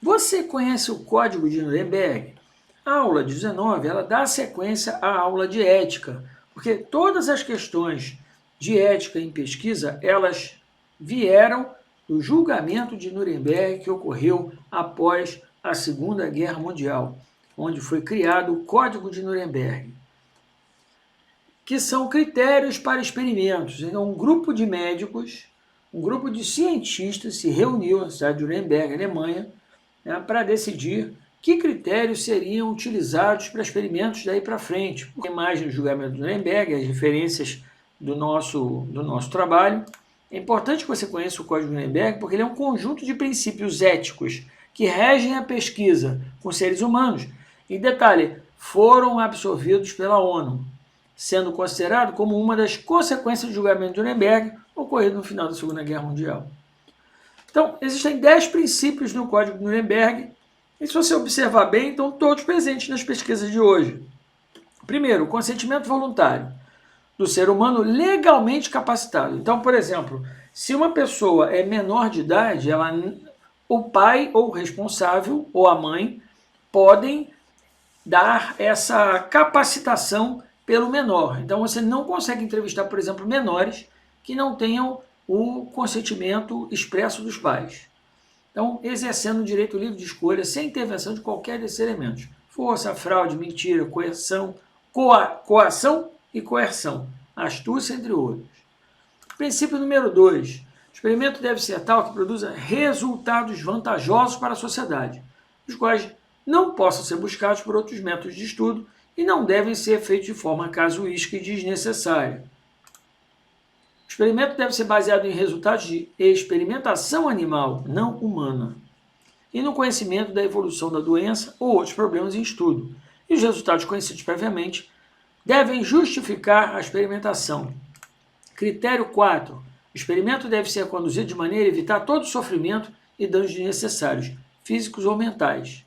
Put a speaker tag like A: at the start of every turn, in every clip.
A: Você conhece o Código de Nuremberg? A aula 19 ela dá sequência à aula de ética, porque todas as questões de ética em pesquisa, elas vieram do julgamento de Nuremberg que ocorreu após a Segunda Guerra Mundial, onde foi criado o Código de Nuremberg, que são critérios para experimentos. Então, um grupo de médicos, um grupo de cientistas se reuniu na cidade de Nuremberg, Alemanha, para decidir que critérios seriam utilizados para experimentos daí para frente. Tem mais no julgamento de Nuremberg, as referências do nosso trabalho. É importante que você conheça o Código de Nuremberg, porque ele é um conjunto de princípios éticos que regem a pesquisa com seres humanos. E detalhe, foram absorvidos pela ONU, sendo considerado como uma das consequências do julgamento de Nuremberg ocorrido no final da Segunda Guerra Mundial. Então, existem 10 princípios no Código de Nuremberg, e se você observar bem, estão todos presentes nas pesquisas de hoje. Primeiro, o consentimento voluntário do ser humano legalmente capacitado. Então, por exemplo, se uma pessoa é menor de idade, o pai ou o responsável ou a mãe podem dar essa capacitação pelo menor. Então, você não consegue entrevistar, por exemplo, menores que não tenham o consentimento expresso dos pais. Então, exercendo o direito livre de escolha sem intervenção de qualquer desses elementos. Força, fraude, mentira, coerção, coação e coerção. Astúcia, entre outros. Princípio número 2. O experimento deve ser tal que produza resultados vantajosos para a sociedade, os quais não possam ser buscados por outros métodos de estudo e não devem ser feitos de forma casuística e desnecessária. O experimento deve ser baseado em resultados de experimentação animal, não humana, e no conhecimento da evolução da doença ou outros problemas em estudo. E os resultados conhecidos previamente devem justificar a experimentação. Critério 4. O experimento deve ser conduzido de maneira a evitar todo sofrimento e danos desnecessários, físicos ou mentais.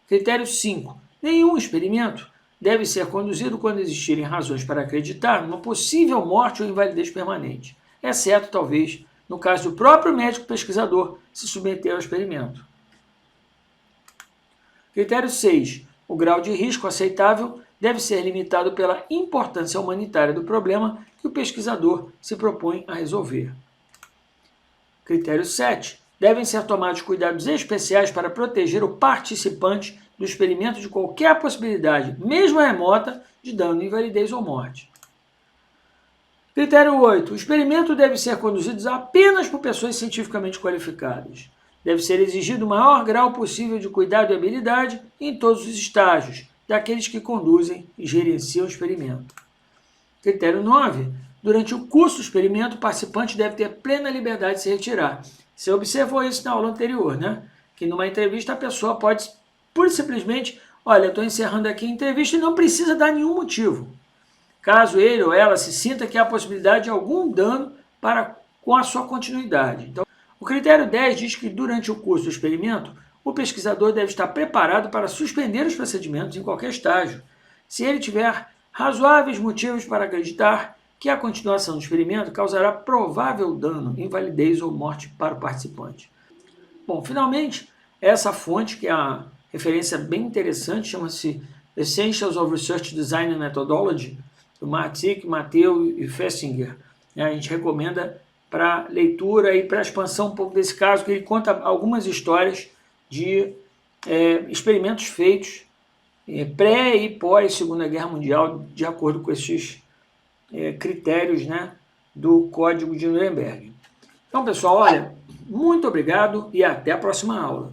A: Critério 5. Nenhum experimento deve ser conduzido quando existirem razões para acreditar numa possível morte ou invalidez permanente, exceto, talvez, no caso do próprio médico pesquisador se submeter ao experimento. Critério 6. O grau de risco aceitável deve ser limitado pela importância humanitária do problema que o pesquisador se propõe a resolver. Critério 7. Devem ser tomados cuidados especiais para proteger o participante do experimento de qualquer possibilidade, mesmo remota, de dano, invalidez ou morte. Critério 8. O experimento deve ser conduzido apenas por pessoas cientificamente qualificadas. Deve ser exigido o maior grau possível de cuidado e habilidade em todos os estágios daqueles que conduzem e gerenciam o experimento. Critério 9. Durante o curso do experimento, o participante deve ter plena liberdade de se retirar. Você observou isso na aula anterior, né? Que numa entrevista a pessoa pode pura e simplesmente, olha, estou encerrando aqui a entrevista e não precisa dar nenhum motivo. Caso ele ou ela se sinta que há possibilidade de algum dano com a sua continuidade. Então, o critério 10 diz que durante o curso do experimento, o pesquisador deve estar preparado para suspender os procedimentos em qualquer estágio, se ele tiver razoáveis motivos para acreditar que a continuação do experimento causará provável dano, invalidez ou morte para o participante. Bom, finalmente, essa fonte, que é a referência bem interessante, chama-se Essentials of Research Design and Methodology, do Martic, Matteu e Festinger. A gente recomenda para leitura e para expansão um pouco desse caso, que ele conta algumas histórias de experimentos feitos pré e pós Segunda Guerra Mundial, de acordo com esses critérios, né, do Código de Nuremberg. Então, pessoal, olha, muito obrigado e até a próxima aula.